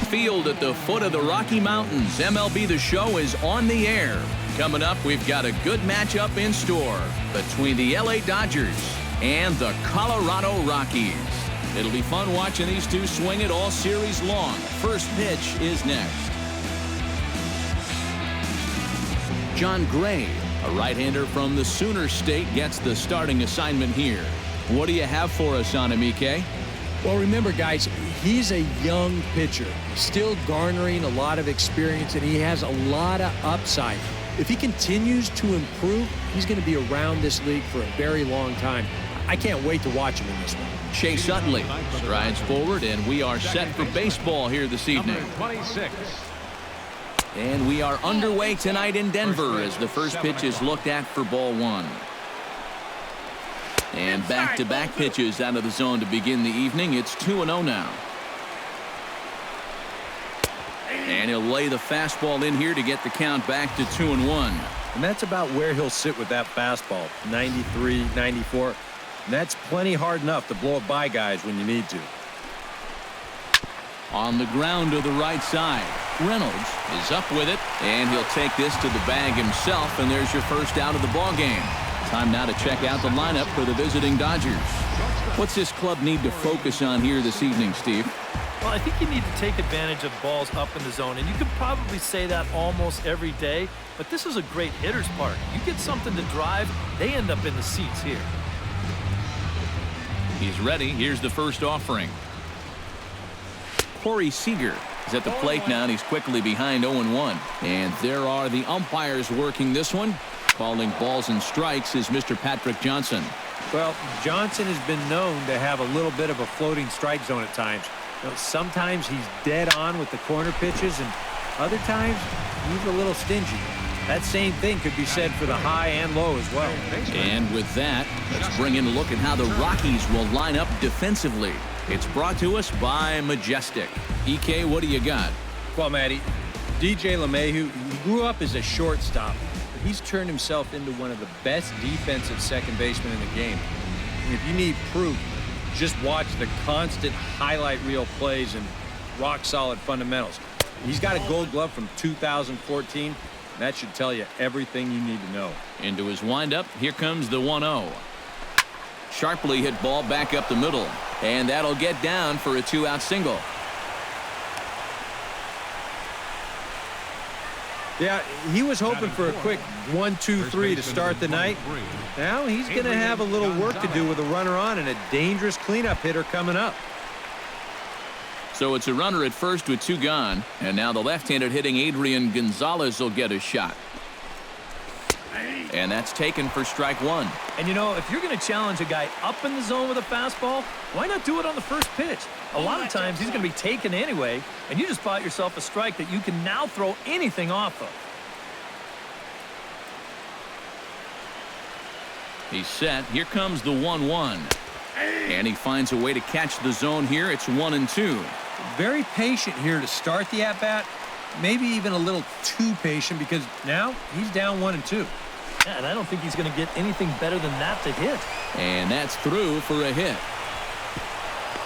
Field at the foot of the Rocky Mountains. MLB The Show is on the air. Coming up, we've got a good matchup in store between the LA Dodgers and the Colorado Rockies. It'll be fun watching these two swing it all series long. First pitch is next. John Gray, a right-hander from the Sooner State, gets the starting assignment here. What do you have for us on him, EK? Well, remember, guys, he's a young pitcher, still garnering a lot of experience, and he has a lot of upside. If he continues to improve, he's going to be around this league for a very long time. I can't wait to watch him in this one. Chase Utley strides forward, and we are set for baseball here this evening. 26. And we are underway tonight in Denver as the first pitch is looked at for ball one. And back-to-back pitches out of the zone to begin the evening. It's 2-0 now. And he'll lay the fastball in here to get the count back to 2-1. And that's about where he'll sit with that fastball, 93, 94. And that's plenty hard enough to blow it by guys when you need to. On the ground to the right side. Reynolds is up with it, and he'll take this to the bag himself, and there's your first out of the ball game. Time now to check out the lineup for the visiting Dodgers. What's this club need to focus on here this evening, Steve? Well, I think you need to take advantage of balls up in the zone, and you could probably say that almost every day, but this is a great hitter's park. You get something to drive, they end up in the seats here. He's ready. Here's the first offering. Corey Seager is at the plate now, and he's quickly behind 0-1. And there are the umpires working this one. Calling balls and strikes is Mr. Patrick Johnson. Well, Johnson has been known to have a little bit of a floating strike zone at times. You know, sometimes he's dead on with the corner pitches, and other times he's a little stingy. That same thing could be said for the high and low as well. And with that, let's bring in a look at how the Rockies will line up defensively. It's brought to us by Majestic. EK, what do you got? Well, Matty, DJ LeMahieu, he grew up as a shortstop, but he's turned himself into one of the best defensive second basemen in the game. And if you need proof, just watch the constant highlight reel plays and rock-solid fundamentals. He's got a gold glove from 2014. And that should tell you everything you need to know. Into his windup, here comes the 1-0. Sharply hit ball back up the middle, and that'll get down for a 2-out single. Yeah, he was hoping for a quick 1-2-3 to start the night. Now he's going to have a little work to do with a runner on and a dangerous cleanup hitter coming up. So it's a runner at first with 2 gone, and now the left-handed hitting Adrian Gonzalez will get a shot. And that's taken for strike 1. And you know, if you're going to challenge a guy up in the zone with a fastball, why not do it on the first pitch? A lot of times he's going to be taken anyway, and you just bought yourself a strike that you can now throw anything off of. He's set. Here comes the 1-1. And he finds a way to catch the zone here. It's 1-2. Very patient here to start the at-bat. Maybe even a little too patient because now he's down 1-2. Yeah, and I don't think he's going to get anything better than that to hit. And that's through for a hit.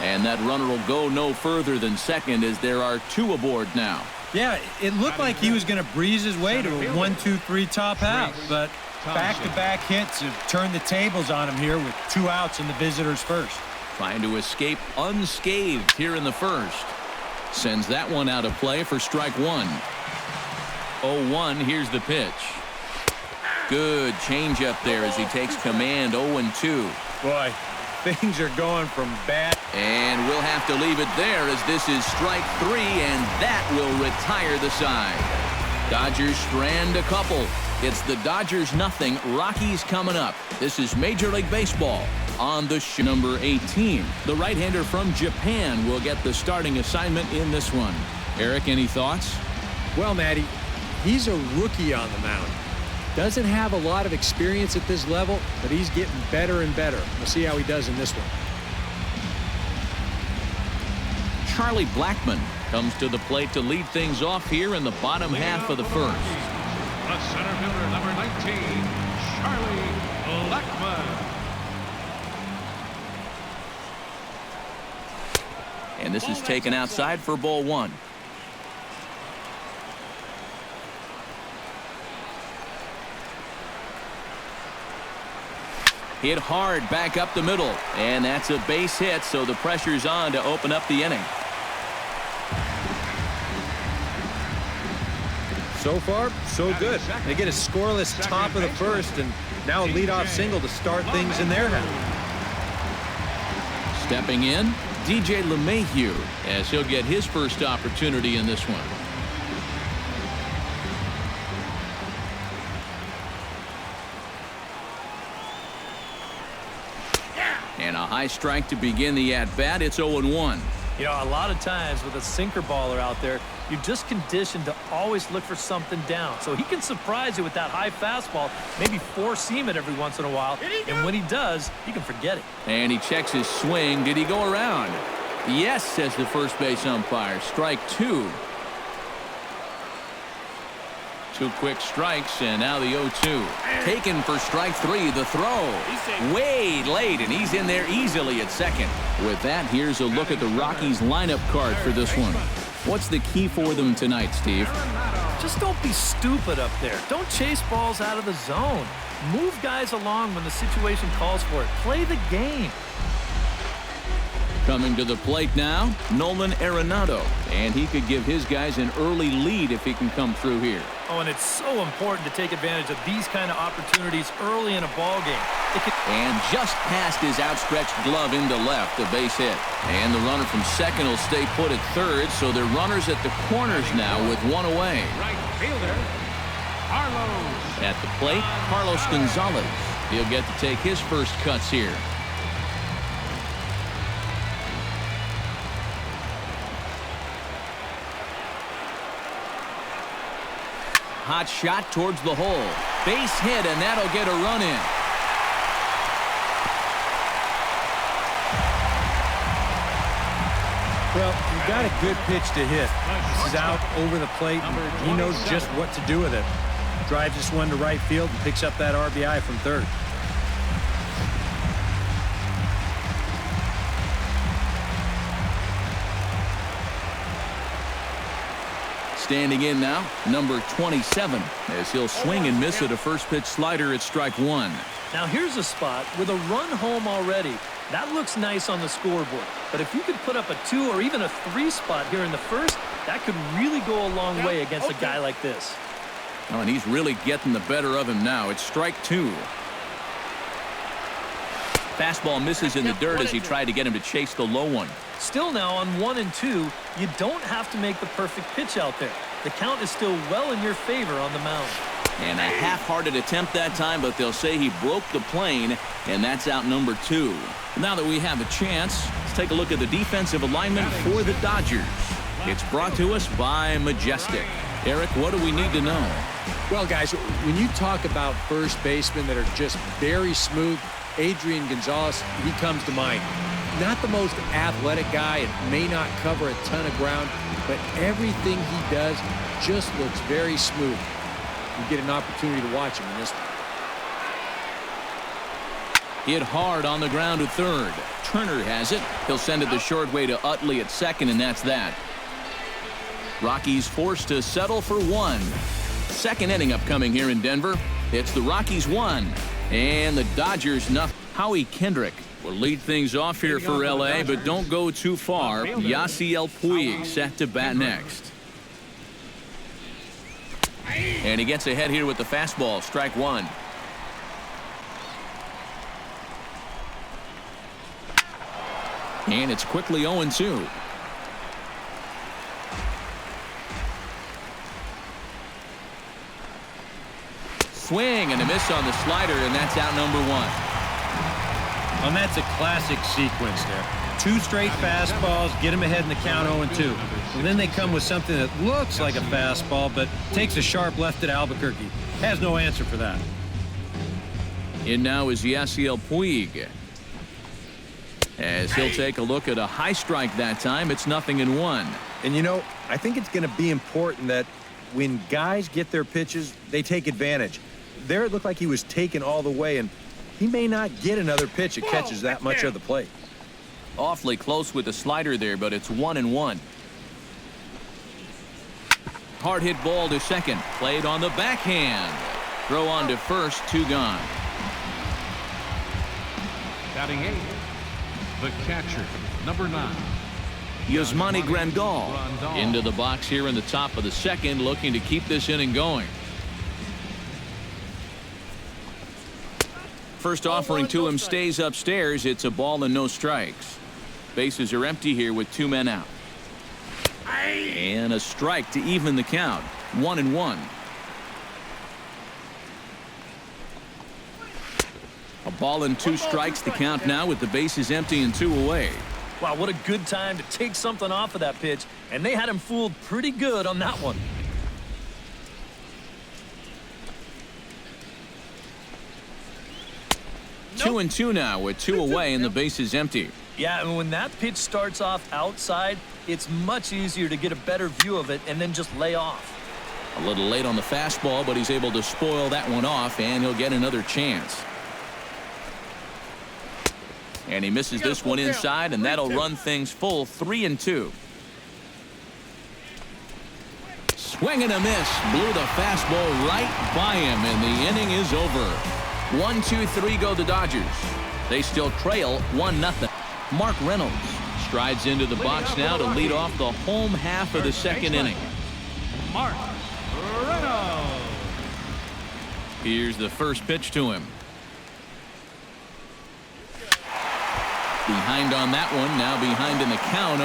And that runner will go no further than second as there are 2 aboard now. Yeah, it looked like he was going to breeze his way to a 1-2-3 top half, but back-to-back hits have turned the tables on him here with 2 outs in the visitors' first. Trying to escape unscathed here in the first. Sends that one out of play for strike 1. 0-1, here's the pitch. Good changeup there as he takes command. 0-2. Boy, things are going from bad. And we'll have to leave it there as this is strike 3, and that will retire the side. Dodgers strand a couple. It's the Dodgers nothing, Rockies coming up. This is Major League Baseball on the show. Number 18. The right-hander from Japan will get the starting assignment in this one. Eric, any thoughts? Well, Matty, he's a rookie on the mound. Doesn't have a lot of experience at this level, but he's getting better and better. We'll see how he does in this one. Charlie Blackmon comes to the plate to lead things off here in the bottom half of the first. The center fielder, number 19, Charlie Blackmon. And this is taken outside for ball 1. Hit hard back up the middle. And that's a base hit, so the pressure's on to open up the inning. So far, so good. They get a scoreless top of the first, and now a leadoff single to start things in their half. Stepping in, DJ LeMahieu, as he'll get his first opportunity in this one. And a high strike to begin the at-bat. It's 0-1. You know, a lot of times with a sinker baller out there, you're just conditioned to always look for something down. So he can surprise you with that high fastball, maybe four-seam it every once in a while. And when he does, you can forget it. And he checks his swing. Did he go around? Yes, says the first base umpire. Strike two. Two quick strikes, and now the 0-2. Taken for strike three, the throw. Way late, and he's in there easily at second. With that, here's a look at the Rockies lineup card for this one. What's the key for them tonight, Steve? Just don't be stupid up there. Don't chase balls out of the zone. Move guys along when the situation calls for it. Play the game. Coming to the plate now, Nolan Arenado. And he could give his guys an early lead if he can come through here. Oh, and it's so important to take advantage of these kind of opportunities early in a ball game. And just past his outstretched glove into left, a base hit. And the runner from second will stay put at third, so they're runners at the corners now with one away. Right fielder, Carlos. At the plate, Carlos Gonzalez. He'll get to take his first cuts here. Hot shot towards the hole. Base hit, and that'll get a run in. Well, you got a good pitch to hit. This is out over the plate, and he knows just what to do with it. Drives this one to right field and picks up that RBI from third. Standing in now, number 27, as he'll swing and miss at a first pitch slider at strike one. Now here's a spot with a run home already. That looks nice on the scoreboard. But if you could put up a 2 or even a 3 spot here in the first, that could really go a long way against a guy like this. Oh, and he's really getting the better of him now. It's strike two. Fastball misses in the dirt as he tried to get him to chase the low one. Still now on 1 and 2, you don't have to make the perfect pitch out there. The count is still well in your favor on the mound. And a half-hearted attempt that time, but they'll say he broke the plane, and that's out number 2. Now that we have a chance, let's take a look at the defensive alignment for the Dodgers. It's brought to us by Majestic. Eric, what do we need to know? Well, guys, when you talk about first basemen that are just very smooth, Adrian Gonzalez, he comes to mind. Not the most athletic guy and may not cover a ton of ground, but everything he does just looks very smooth. You get an opportunity to watch him in this one. Hit hard on the ground to third. Turner has it. He'll send it the short way to Utley at second, and that's that. Rockies forced to settle for 1. Second inning upcoming here in Denver. It's the Rockies 1 and the Dodgers nothing. Howie Kendrick will lead things off here for L.A., but don't go too far. Yasiel Puig set to bat next. And he gets ahead here with the fastball, strike one. And it's quickly 0-2. Swing and a miss on the slider, and that's out number 1. And that's a classic sequence there. 2 straight fastballs, get him ahead in the count 0-2. And then they come with something that looks like a fastball, but takes a sharp left at Albuquerque. Has no answer for that. In now is Yasiel Puig. As he'll take a look at a high strike that time, it's 0-1. And you know, I think it's going to be important that when guys get their pitches, they take advantage. There it looked like he was taken all the way, and he may not get another pitch that catches that much of the plate. Awfully close with the slider there, but it's 1-1. Hard hit ball to second. Played on the backhand. Throw on to first, 2 gone. Batting 8th, the catcher, number 9. Yasmani Grandal into the box here in the top of the second, looking to keep this inning going. First offering to him stays upstairs. It's a ball and no strikes. Bases are empty here with 2 men out. And a strike to even the count. 1-1. A ball and 2 strikes the count now with the bases empty and 2 away. Wow, what a good time to take something off of that pitch, and they had him fooled pretty good on that one. Nope. 2-2 now with 2 away and the bases empty. Yeah, and when that pitch starts off outside, it's much easier to get a better view of it and then just lay off. A little late on the fastball, but he's able to spoil that one off, and he'll get another chance. And he misses this one inside, and that'll run things full 3-2. Swing and a miss. Blew the fastball right by him, and the inning is over. 1-2-3 go the Dodgers. They still trail 1-0. Mark Reynolds strides into the box now to lead off the home half of the second inning. Mark Reynolds. Here's the first pitch to him. Behind on that one, now behind in the count,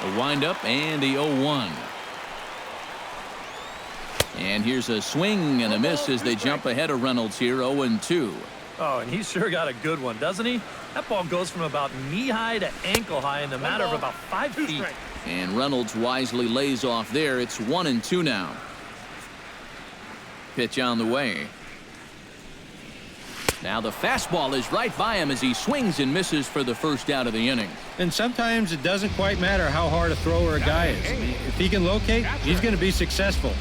0-1. A windup and the 0-1. And here's a swing and a miss as they jump ahead of Reynolds here, 0-2. Oh, and he sure got a good one, doesn't he? That ball goes from about knee-high to ankle-high in the matter of about 5 feet. And Reynolds wisely lays off there. It's 1-2 now. Pitch on the way. Now the fastball is right by him as he swings and misses for the first out of the inning. And sometimes it doesn't quite matter how hard a thrower a guy is. If he can locate, he's going to be successful.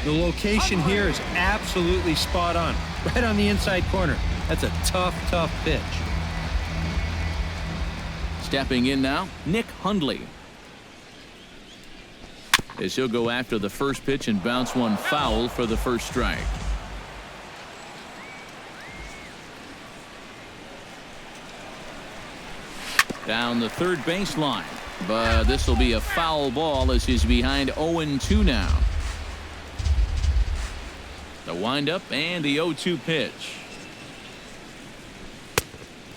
The location here is absolutely spot on. Right on the inside corner. That's a tough pitch. Stepping in now, Nick Hundley. As he'll go after the first pitch and bounce one foul for the first strike. Down the third baseline, but this will be a foul ball as he's behind 0-2 now. The windup and the 0-2 pitch.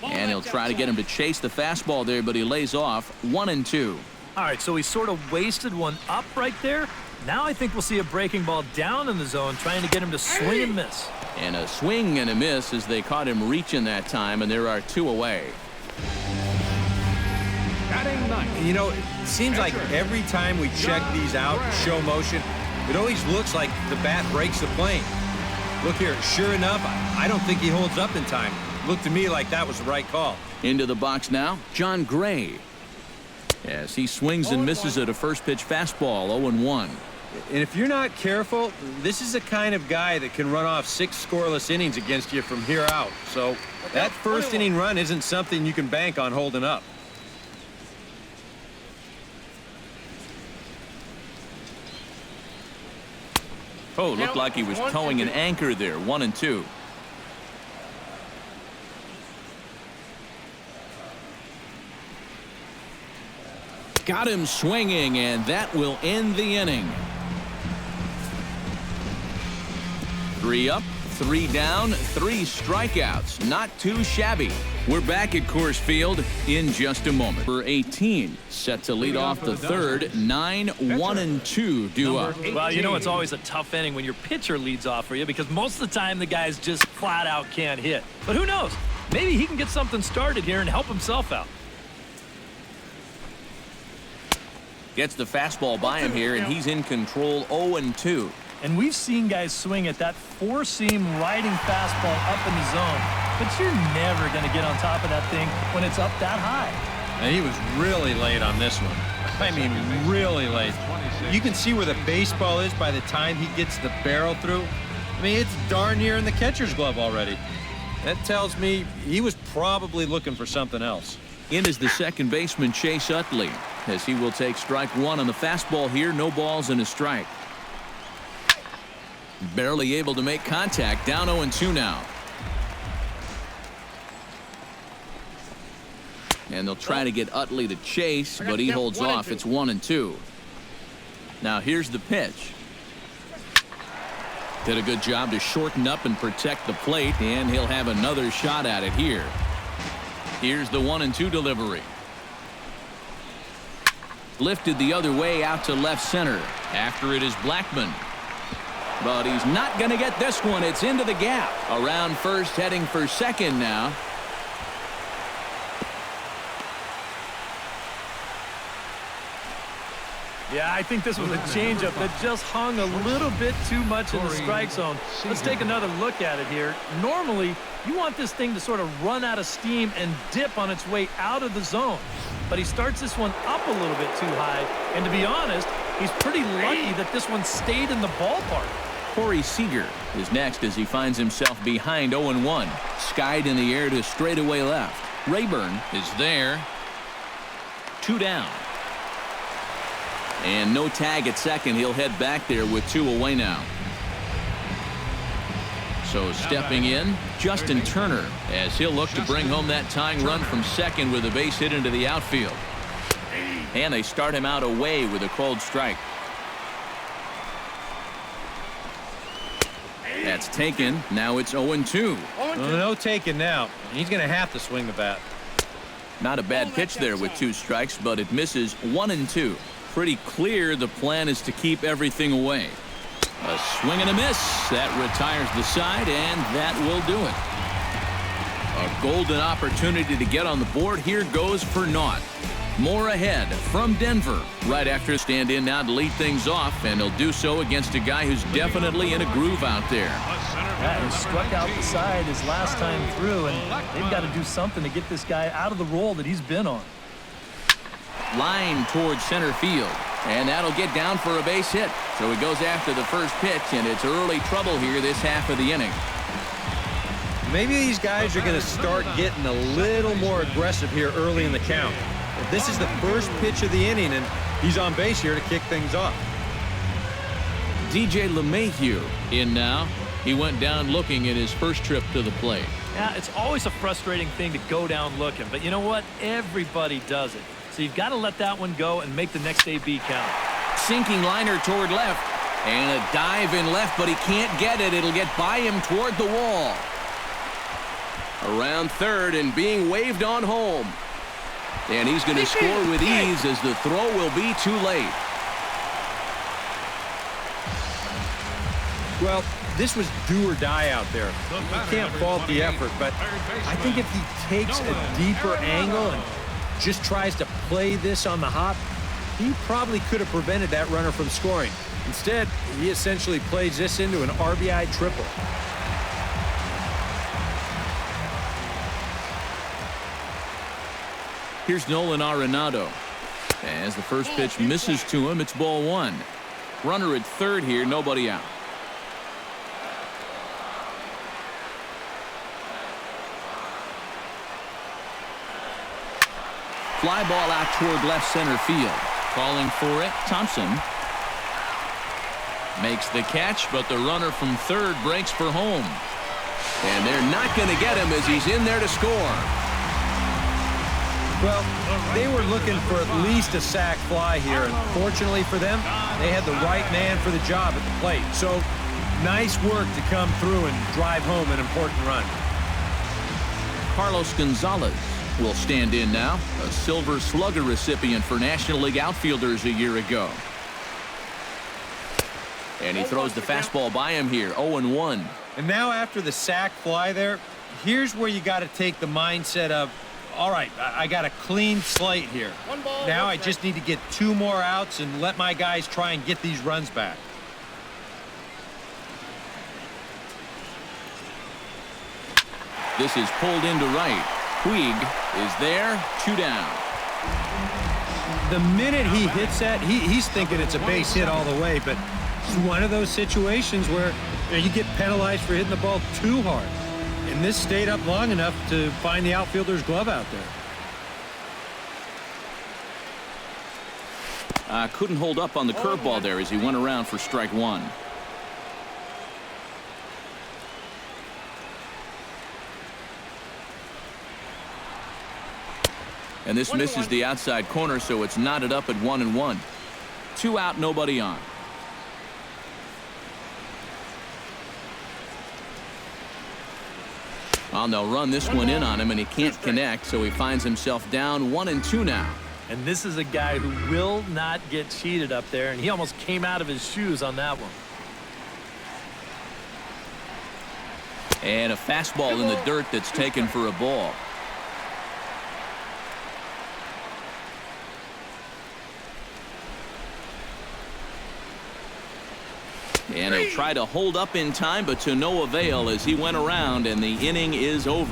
And he'll try to get him to chase the fastball there, but he lays off. 1-2. All right, so he sort of wasted one up right there. Now I think we'll see a breaking ball down in the zone, trying to get him to swing and miss. And a swing and a miss as they caught him reaching that time, and there are 2 away. You know, it seems like every time we check these out and show motion, it always looks like the bat breaks the plane. Look here, sure enough, I don't think he holds up in time. Looked to me like that was the right call. Into the box now, John Gray. As he swings and misses at a first pitch fastball, 0-1. And if you're not careful, this is the kind of guy that can run off 6 scoreless innings against you from here out. So that first inning run isn't something you can bank on holding up. Oh, looked like he was towing an anchor there. 1-2. Got him swinging, and that will end the inning. 3 up, 3 down, 3 strikeouts. Not too shabby. We're back at Coors Field in just a moment. For 18, set to lead off the third. 9-1-2 due up. Well, you know it's always a tough inning when your pitcher leads off for you because most of the time the guys just flat out can't hit. But who knows? Maybe he can get something started here and help himself out. Gets the fastball by him here, and he's in control. 0-2. And we've seen guys swing at that 4-seam riding fastball up in the zone, but you're never going to get on top of that thing when it's up that high. And he was really late on this one. I mean, really late. You can see where the baseball is by the time he gets the barrel through. I mean, it's darn near in the catcher's glove already. That tells me he was probably looking for something else. In is the second baseman, Chase Utley, as he will take strike 1 on the fastball here. No balls and a strike. Barely able to make contact. Down 0-2 now. and they'll try to get Utley to chase, but he holds off. It's 1-2. Now here's the pitch. Did a good job to shorten up and protect the plate, and he'll have another shot at it here. Here's the 1-2 delivery. Lifted the other way out to left center. After it is Blackmon. But he's not going to get this one. It's into the gap. Around first, heading for second now. Yeah, I think this was a changeup that just hung a little bit too much in the strike zone. Let's take another look at it here. Normally, you want this thing to sort of run out of steam and dip on its way out of the zone. But he starts this one up a little bit too high. And to be honest, he's pretty lucky that this one stayed in the ballpark. Corey Seager is next as he finds himself behind 0-1. Skied in the air to straightaway left. Rayburn is there. 2 down. And no tag at second. He'll head back there with 2 away now. So stepping in, Justin Turner, as he'll look to bring home that tying run from second with a base hit into the outfield. And they start him out away with a cold strike. That's taken. Now it's 0-2. No taking now. He's going to have to swing the bat. Not a bad pitch there with 2 strikes, but it misses 1-2. Pretty clear the plan is to keep everything away. A swing and a miss. That retires the side, and that will do it. A golden opportunity to get on the board. Here goes for naught. More ahead from Denver right after stand in now to lead things off, and he'll do so against a guy who's definitely in a groove out there. Yeah, he struck out the side his last time through, and they've got to do something to get this guy out of the role that he's been on. Line towards center field, and that'll get down for a base hit. So he goes after the first pitch, and it's early trouble here this half of the inning. Maybe these guys are going to start getting a little more aggressive here early in the count. This is the first pitch of the inning, and he's on base here to kick things off. DJ LeMahieu in now. He went down looking at his first trip to the plate. Yeah, it's always a frustrating thing to go down looking, but you know what? Everybody does it. So you've got to let that one go and make the next AB count. Sinking liner toward left, and a dive in left, but he can't get it. It'll get by him toward the wall. Around third and being waved on home. And he's going to score with ease as the throw will be too late. Well, this was do or die out there. You can't fault the effort, but I think if he takes a deeper angle and just tries to play this on the hop, he probably could have prevented that runner from scoring. Instead, he essentially plays this into an RBI triple. Here's Nolan Arenado. As the first pitch misses to him, it's ball 1. Runner at third here, nobody out. Fly ball out toward left center field. Calling for it, Thompson. Makes the catch, but the runner from third breaks for home. And they're not going to get him as he's in there to score. Well, they were looking for at least a sac fly here, and fortunately for them, they had the right man for the job at the plate. So, nice work to come through and drive home an important run. Carlos Gonzalez will stand in now, a Silver Slugger recipient for National League outfielders a year ago. And he throws the fastball by him here, 0-1. And now after the sac fly there, here's where you got to take the mindset of, all right, I got a clean slate here. Now I just need to get 2 more outs and let my guys try and get these runs back. This is pulled into right. Puig is there, 2 down. The minute he hits that, he's thinking it's a base hit all the way, but it's one of those situations where you get penalized for hitting the ball too hard. And this stayed up long enough to find the outfielder's glove out there. Couldn't hold up on the curveball there as he went around for strike 1. And this misses the outside corner, so it's knotted up at 1-1. 2 out, nobody on. And they'll run this one in on him, and he can't connect, so he finds himself down 1-2 now. And this is a guy who will not get cheated up there, and he almost came out of his shoes on that one. And a fastball in the dirt that's taken for a ball. And he'll try to hold up in time, but to no avail as he went around, and the inning is over.